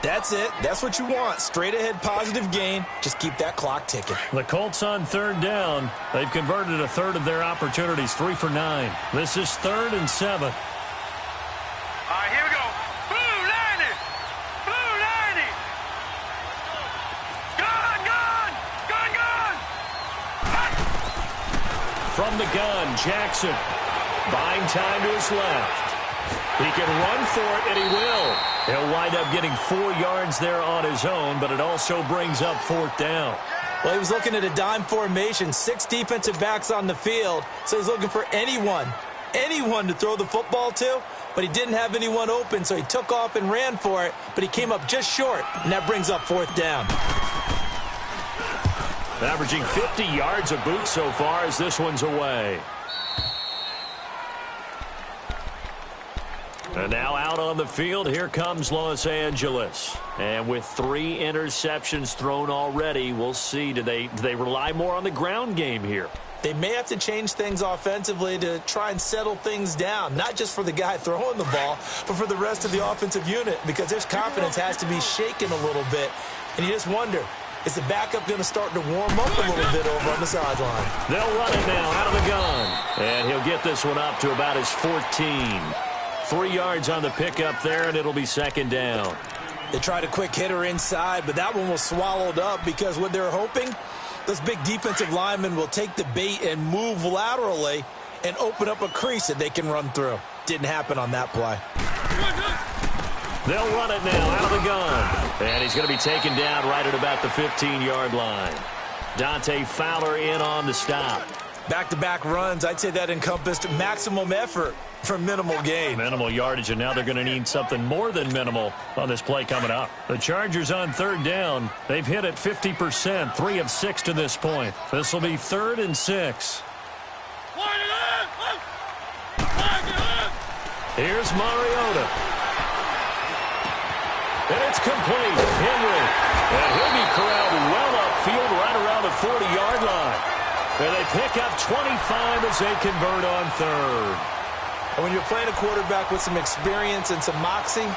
That's it. That's what you want. Straight ahead positive gain. Just keep that clock ticking. The Colts on 3rd down. They've converted a third of their opportunities, 3 for 9. This is 3rd and 7. All right, here we go. Blue 90. Blue 90. Gone, gone. Gone, gone. From the gun, Jackson. Buying time to his left. He can run for it, and he will. He'll wind up getting 4 yards there on his own, but it also brings up 4th down. Well, he was looking at a dime formation, 6 defensive backs on the field, so he's looking for anyone to throw the football to, but he didn't have anyone open, so he took off and ran for it, but he came up just short, and that brings up 4th down. Averaging 50 yards a boot so far as this one's away. And now out on the field, here comes Los Angeles. And with 3 interceptions thrown already, we'll see. Do they rely more on the ground game here? They may have to change things offensively to try and settle things down, not just for the guy throwing the ball, but for the rest of the offensive unit, because his confidence has to be shaken a little bit. And you just wonder, is the backup going to start to warm up a little bit over on the sideline? They'll run it now out of the gun. And he'll get this one up to about his 14. 3 yards on the pickup there, and it'll be 2nd down. They tried a quick hitter inside, but that one was swallowed up because what they're hoping, those big defensive linemen will take the bait and move laterally and open up a crease that they can run through. Didn't happen on that play. They'll run it now out of the gun. And he's going to be taken down right at about the 15-yard line. Dante Fowler in on the stop. Back-to-back runs, I'd say that encompassed maximum effort for minimal gain. Minimal yardage, and now they're going to need something more than minimal on this play coming up. The Chargers on third down. They've hit it 50%, 3 of 6 to this point. This will be 3rd and 6. Here's Mariota. And it's complete. Henry. And he'll be corralled well upfield right around the 40-yard line. And they pick up 25 as they convert on third. And when you're playing a quarterback with some experience and some moxie,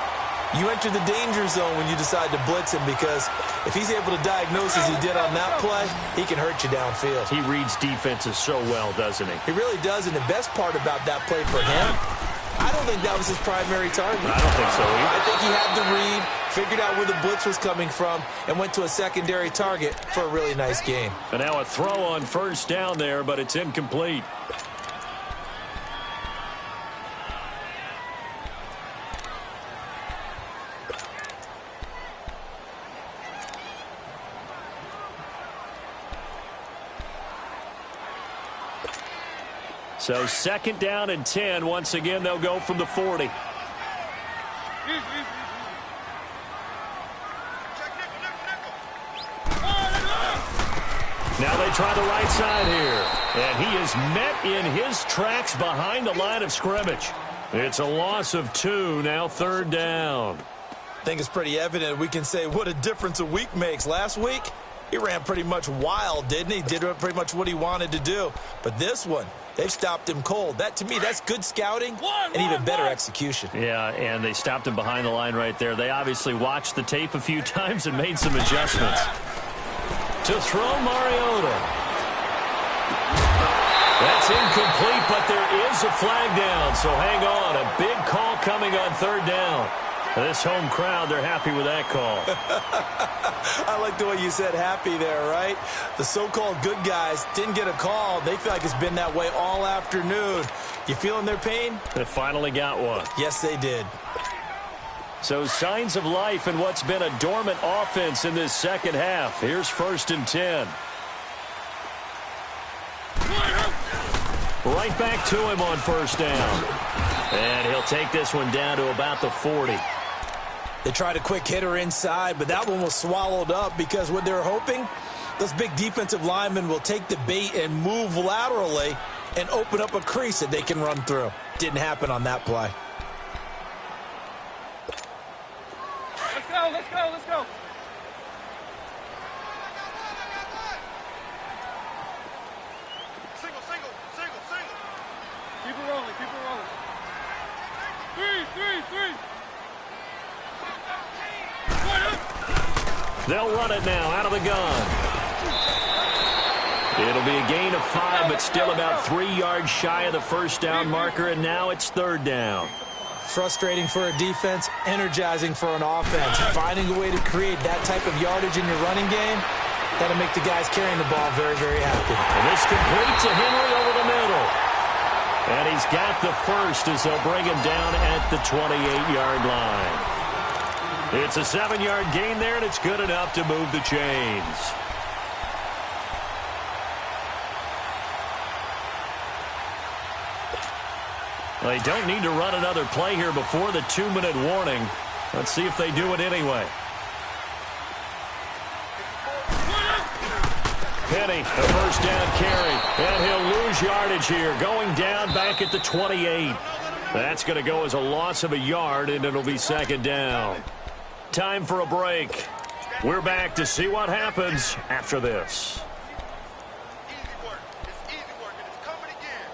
you enter the danger zone when you decide to blitz him, because if he's able to diagnose as he did on that play, he can hurt you downfield. He reads defenses so well, doesn't he? He really does, and the best part about that play for him, I don't think that was his primary target. I don't think so either. I think he had the read, figured out where the blitz was coming from, and went to a secondary target for a really nice gain. And now a throw on first down there, but it's incomplete. So 2nd down and 10. Once again, they'll go from the 40. Now they try the right side here. And he is met in his tracks behind the line of scrimmage. It's a loss of 2, now 3rd down. I think it's pretty evident. We can say what a difference a week makes. Last week, he ran pretty much wild, didn't he? Did pretty much what he wanted to do. But this one, they've stopped him cold. That, to me, that's good scouting and even better execution. Yeah, and they stopped him behind the line right there. They obviously watched the tape a few times and made some adjustments. To throw Mariota. That's incomplete, but there is a flag down, so hang on. A big call coming on 3rd down. This home crowd, they're happy with that call. I like the way you said happy there, right? The so-called good guys didn't get a call. They feel like it's been that way all afternoon. You feeling their pain? They finally got one. Yes, they did. So signs of life in what's been a dormant offense in this second half. Here's 1st and 10. Right back to him on 1st down. And he'll take this one down to about the 40. They tried a quick hitter inside, but that one was swallowed up because what they're hoping, those big defensive linemen will take the bait and move laterally and open up a crease that they can run through. Didn't happen on that play. Let's go, let's go, let's go. Single, single, single, single. Keep it rolling, keep it rolling. 3. They'll run it now out of the gun. It'll be a gain of 5, but still about 3 yards shy of the 1st down marker, and now it's 3rd down. Frustrating for a defense, energizing for an offense. Finding a way to create that type of yardage in your running game, that'll make the guys carrying the ball very, very happy. And this complete to Henry over the middle. And he's got the first as they'll bring him down at the 28-yard line. It's a 7-yard gain there, and it's good enough to move the chains. They don't need to run another play here before the 2-minute warning. Let's see if they do it anyway. Penny, a 1st down carry, and he'll lose yardage here, going down back at the 28. That's going to go as a loss of a yard, and it'll be 2nd down. Time for a break. We're back to see what happens after this. Easy work. It's easy work, and it's coming again.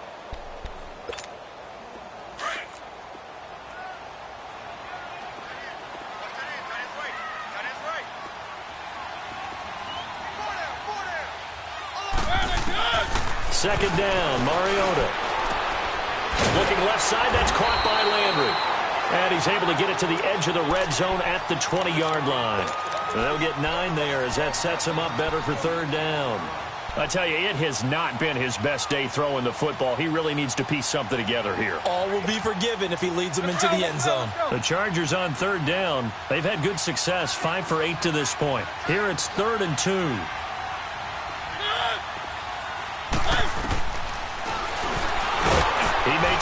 Second down, Mariota. Looking left side, that's caught by Landry. And he's able to get it to the edge of the red zone at the 20-yard line. They'll get 9 there as that sets him up better for 3rd down. I tell you, it has not been his best day throwing the football. He really needs to piece something together here. All will be forgiven if he leads them into the end zone. The Chargers on 3rd down. They've had good success, 5 for 8 to this point. Here it's 3rd and 2.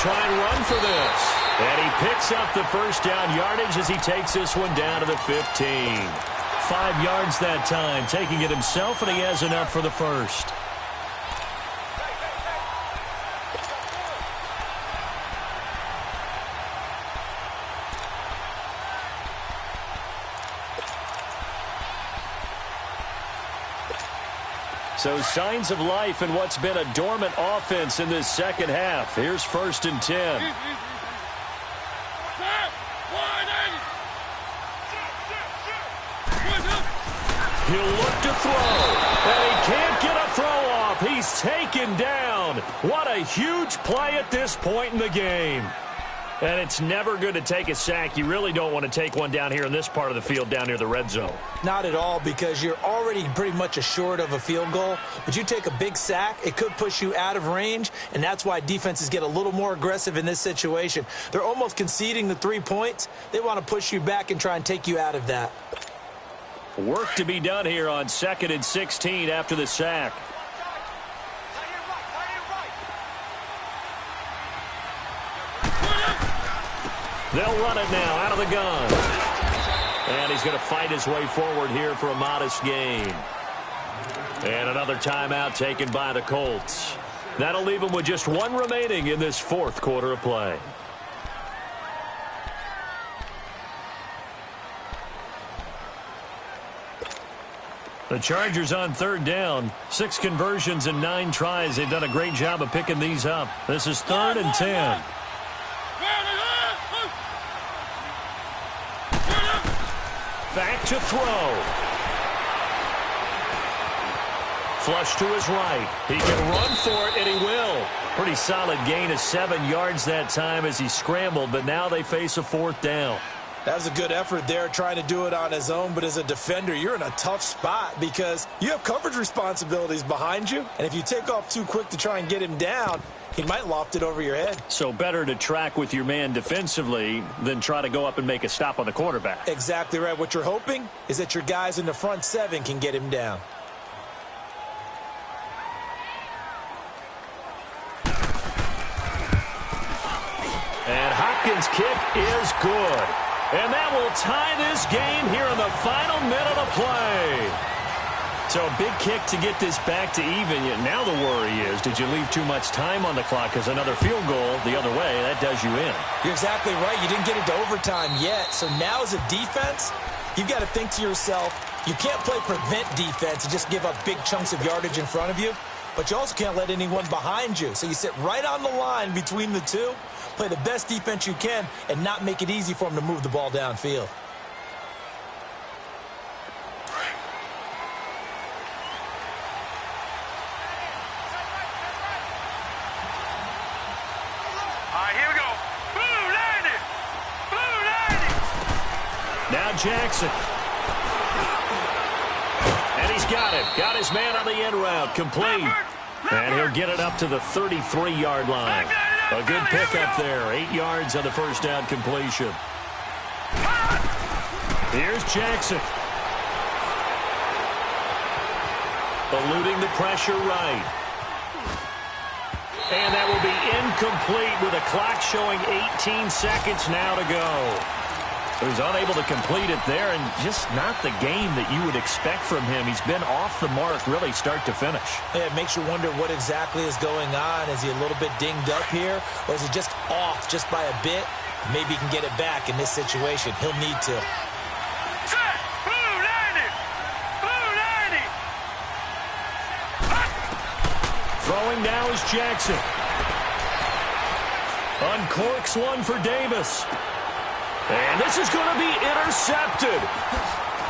try and run for this. And he picks up the first down yardage as he takes this one down to the 15. 5 yards that time, taking it himself, and he has enough for the first. So signs of life in what's been a dormant offense in this second half. Here's 1st and 10. He'll look to throw, and he can't get a throw off. He's taken down. What a huge play at this point in the game. And it's never good to take a sack. You really don't want to take one down here in this part of the field, down near the red zone. Not at all, because you're already pretty much assured of a field goal. But you take a big sack, it could push you out of range, and that's why defenses get a little more aggressive in this situation. They're almost conceding the 3 points. They want to push you back and try and take you out of that. Work to be done here on 2nd and 16 after the sack. They'll run it now out of the gun. And he's going to fight his way forward here for a modest gain. And another timeout taken by the Colts. That'll leave them with just 1 remaining in this 4th quarter of play. The Chargers on 3rd down. 6 conversions and 9 tries. They've done a great job of picking these up. This is 3rd and 10. Back to throw. Flush to his right. He can run for it, and he will. Pretty solid gain of 7 yards that time as he scrambled, but now they face a 4th down. That was a good effort there, trying to do it on his own, but as a defender, you're in a tough spot because you have coverage responsibilities behind you, and if you take off too quick to try and get him down, he might loft it over your head. So better to track with your man defensively than try to go up and make a stop on the quarterback. Exactly right. What you're hoping is that your guys in the front 7 can get him down. And Hopkins' kick is good. And that will tie this game here in the final minute of play. So a big kick to get this back to even. Now the worry is, did you leave too much time on the clock? Because another field goal the other way, that does you in. You're exactly right. You didn't get into overtime yet. So now as a defense, you've got to think to yourself, you can't play prevent defense and just give up big chunks of yardage in front of you. But you also can't let anyone behind you. So you sit right on the line between the two, play the best defense you can, and not make it easy for them to move the ball downfield. Now Jackson. And he's got it. Got his man on the end route. Complete. And he'll get it up to the 33-yard line. A good pickup there. 8 yards on the first down completion. Here's Jackson. Eluding the pressure right. And that will be incomplete with a clock showing 18 seconds now to go. He was unable to complete it there, and just not the game that you would expect from him. He's been off the mark really start to finish. Yeah, it makes you wonder what exactly is going on. Is he a little bit dinged up here, or is he just off just by a bit? Maybe he can get it back in this situation. He'll need to. Throwing now is Jackson. Uncorks one for Davis. And this is going to be intercepted.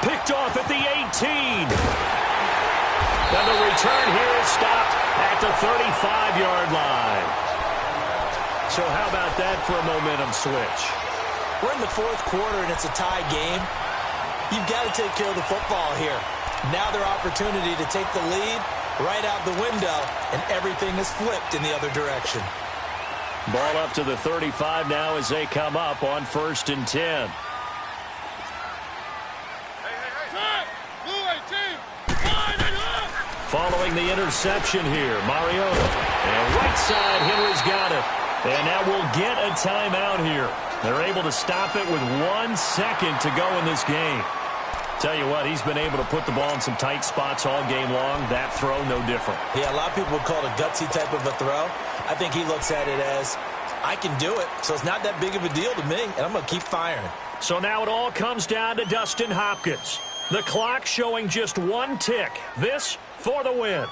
Picked off at the 18. And the return here is stopped at the 35-yard line. So how about that for a momentum switch? We're in the 4th quarter, and it's a tie game. You've got to take care of the football here. Now their opportunity to take the lead right out the window, and everything is flipped in the other direction. Ball up to the 35 now as they come up on 1st and 10. Following the interception here, Mariota. And right side, Henry's got it. And now we'll get a timeout here. They're able to stop it with 1 second to go in this game. Tell you what, he's been able to put the ball in some tight spots all game long. That throw, no different. Yeah, a lot of people would call it a gutsy type of a throw. I think he looks at it as, I can do it, so it's not that big of a deal to me, and I'm going to keep firing. So now it all comes down to Dustin Hopkins. The clock showing just 1 tick. This for the win.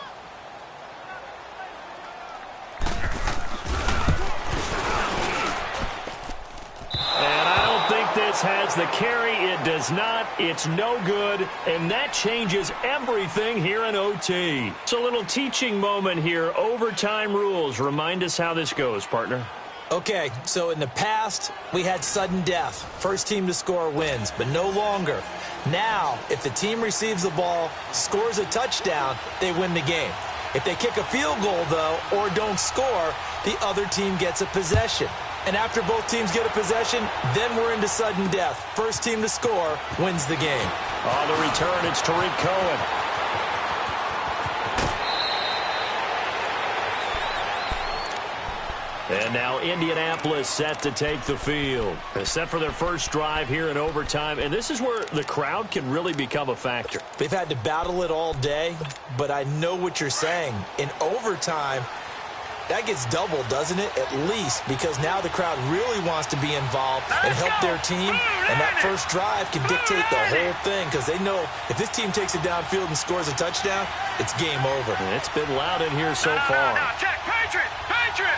And I don't think this has the carry. It does not. It's no good. And that changes everything here in OT. It's a little teaching moment here. Overtime rules. Remind us how this goes, partner. Okay, so in the past, we had sudden death. First team to score wins, but no longer. Now, if the team receives the ball, scores a touchdown, they win the game. If they kick a field goal, though, or don't score, the other team gets a possession. And after both teams get a possession, then we're into sudden death. First team to score wins the game. On the return, it's Tariq Cohen. And now Indianapolis set to take the field. They're set for their first drive here in overtime. And this is where the crowd can really become a factor. They've had to battle it all day, but I know what you're saying. In overtime, that gets doubled, doesn't it? At least, because now the crowd really wants to be involved and help their team. And that first drive can dictate the whole thing because they know if this team takes it downfield and scores a touchdown, it's game over. And it's been loud in here so far. Check, Patriot! Patriot!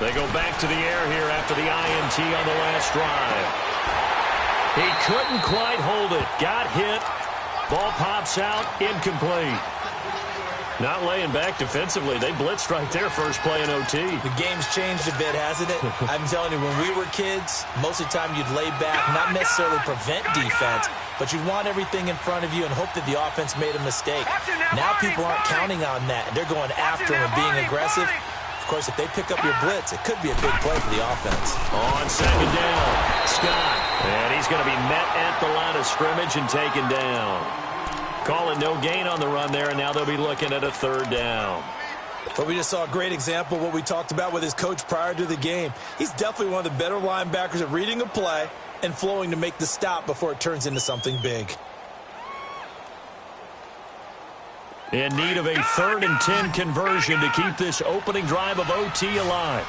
They go back to the air here after the INT on the last drive. He couldn't quite hold it. Got hit. Ball pops out. Incomplete. Not laying back defensively. They blitzed right there first play in OT. The game's changed a bit, hasn't it? I'm telling you, when we were kids, most of the time you'd lay back, not necessarily prevent defense, but you'd want everything in front of you and hope that the offense made a mistake. Now people aren't counting on that. They're going after him and being aggressive. Of course, if they pick up your blitz, it could be a big play for the offense. On second down, Scott. And he's going to be met at the line of scrimmage and taken down. Call it no gain on the run there, and now they'll be looking at a third down. But we just saw a great example of what we talked about with his coach prior to the game. He's definitely one of the better linebackers at reading a play and flowing to make the stop before it turns into something big. In need of a 3rd and 10 conversion to keep this opening drive of OT alive.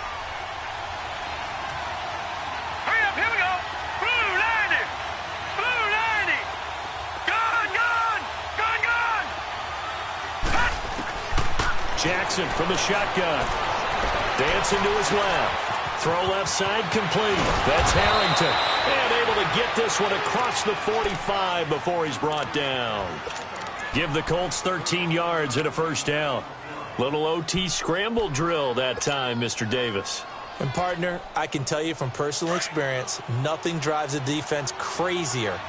Hurry up, here we go. Blue 90. Blue 90. Gone, gone. Gone, gone. Jackson from the shotgun. Dancing to his left. Throw left side complete. That's Harrington. And able to get this one across the 45 before he's brought down. Give the Colts 13 yards and a first down. Little OT scramble drill that time, Mr. Davis. And, partner, I can tell you from personal experience, nothing drives a defense crazier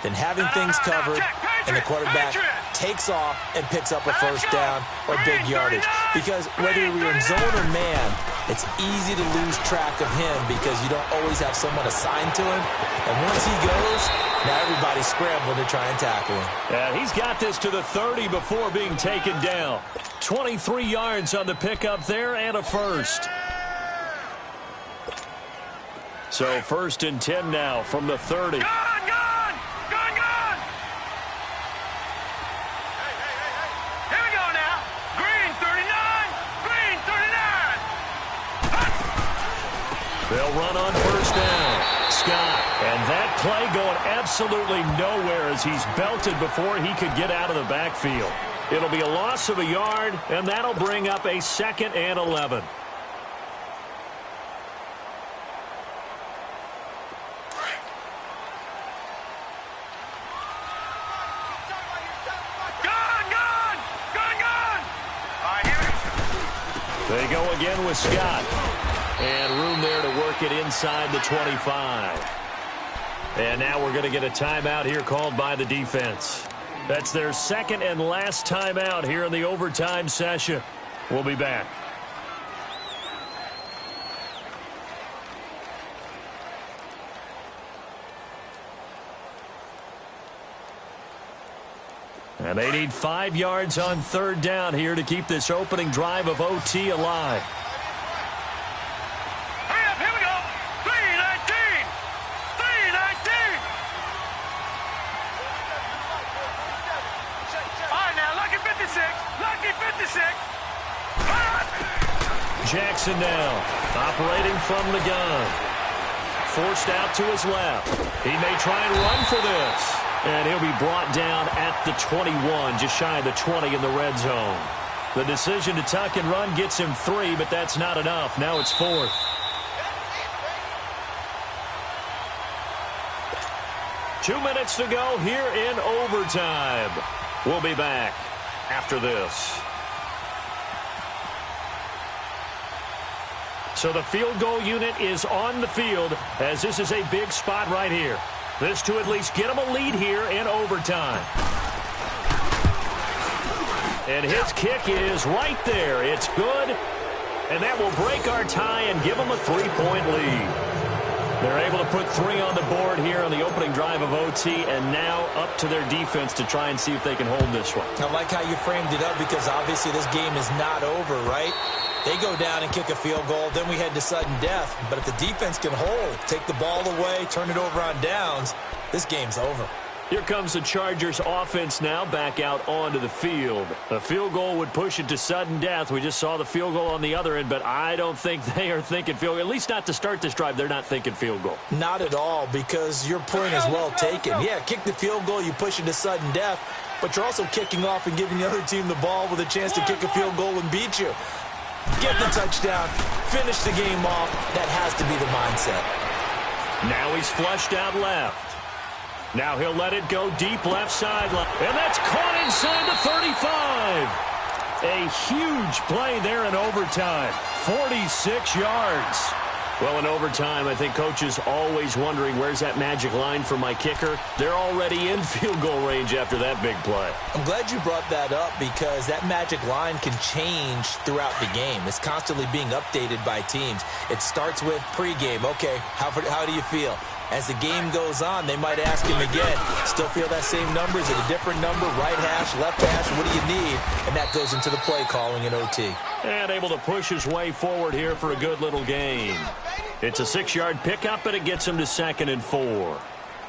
than having things covered and the quarterback takes off and picks up a first down or big yardage. Because whether you're in zone or man, it's easy to lose track of him because you don't always have someone assigned to him. And once he goes, now everybody's scrambling to try and tackle him. And he's got this to the 30 before being taken down. 23 yards on the pickup there and a first. So 1st and 10 now from the 30. Gone, gone. Gone, gone. Here we go now. Green 39. Green 39. They'll run on first down. Scott. And that play going absolutely nowhere as he's belted before he could get out of the backfield. It'll be a loss of a yard, and that'll bring up a 2nd and 11. They go again with Scott. And room there to work it inside the 25. And now we're going to get a timeout here called by the defense. That's their 2nd and last timeout here in the overtime session. We'll be back. And they need 5 yards on third down here to keep this opening drive of OT alive. Hurry up, here we go. 3:19. 3:19. All right, now, lucky 56. Lucky 56. Jackson now, operating from the gun. Forced out to his left. He may try and run for this. And he'll be brought down at the 21, just shy of the 20 in the red zone. The decision to tuck and run gets him 3, but that's not enough. Now it's 4th. Two minutes to go here in overtime. We'll be back after this. So the field goal unit is on the field as this is a big spot right here. This to at least get him a lead here in overtime. And his kick is right there. It's good. And that will break our tie and give them a 3-point lead. They're able to put 3 on the board here on the opening drive of OT, and now up to their defense to try and see if they can hold this one. I like how you framed it up because obviously this game is not over, right? They go down and kick a field goal, then we head to sudden death. But if the defense can hold, take the ball away, turn it over on downs, this game's over. Here comes the Chargers offense now back out onto the field. A field goal would push it to sudden death. We just saw the field goal on the other end, but I don't think they are thinking field goal. At least not to start this drive. They're not thinking field goal. Not at all, because your point is well taken. Yeah, kick the field goal, you push it to sudden death, but you're also kicking off and giving the other team the ball with a chance to kick a field goal and beat you. Get the touchdown, finish the game off. That has to be the mindset. Now he's flushed out left. Now he'll let it go deep left sideline. And that's caught inside the 35. A huge play there in overtime. 46 yards. Well, in overtime, I think Coach is always wondering, where's that magic line for my kicker? They're already in field goal range after that big play. I'm glad you brought that up because that magic line can change throughout the game. It's constantly being updated by teams. It starts with pregame. Okay, how do you feel? As the game goes on, they might ask him again, still feel that same number? Is it a different number? Right hash, left hash, what do you need? And that goes into the play calling in OT. And able to push his way forward here for a good little gain. It's a 6-yard pickup, and it gets him to 2nd and 4.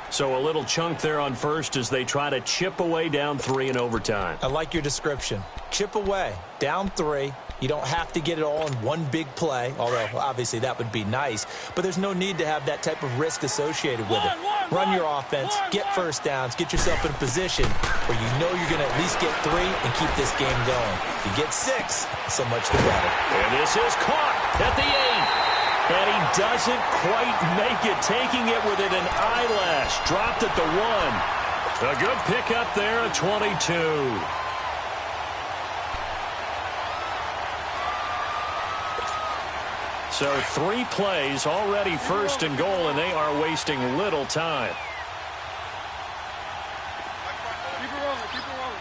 So a little chunk there on first as they try to chip away down 3 in overtime. I like your description. Chip away, down 3. You don't have to get it all in one big play, although obviously that would be nice. But there's no need to have that type of risk associated with it. Run your offense, get first downs, get yourself in a position where you know you're going to at least get 3 and keep this game going. If you get 6, so much the better. And this is caught at the 8. And he doesn't quite make it, taking it within an eyelash. Dropped at the 1. A good pickup there at 22. So 3 plays already 1st and goal, and they are wasting little time. Keep it rolling, keep it rolling.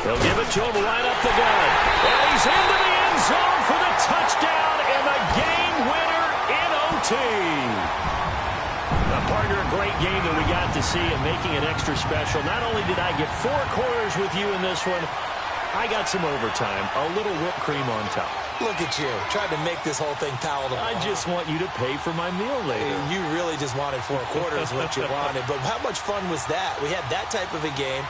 They'll give it to him right up the gut. And he's into the end zone for the touchdown and the game winner in OT. A partner, a great game that we got to see and making it extra special. Not only did I get 4 quarters with you in this one, I got some overtime, a little whipped cream on top. Look at you, trying to make this whole thing palatable. I just want you to pay for my meal later. You really just wanted 4 quarters what you wanted. But how much fun was that? We had that type of a game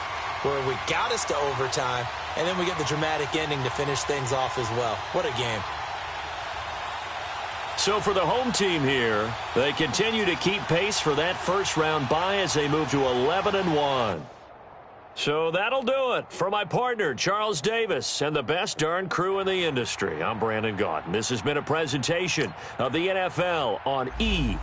where we got us to overtime, and then we get the dramatic ending to finish things off as well. What a game. So for the home team here, they continue to keep pace for that first-round bye as they move to 11-1. So that'll do it for my partner, Charles Davis, and the best darn crew in the industry. I'm Brandon Gaudin. This has been a presentation of the NFL on ESPN.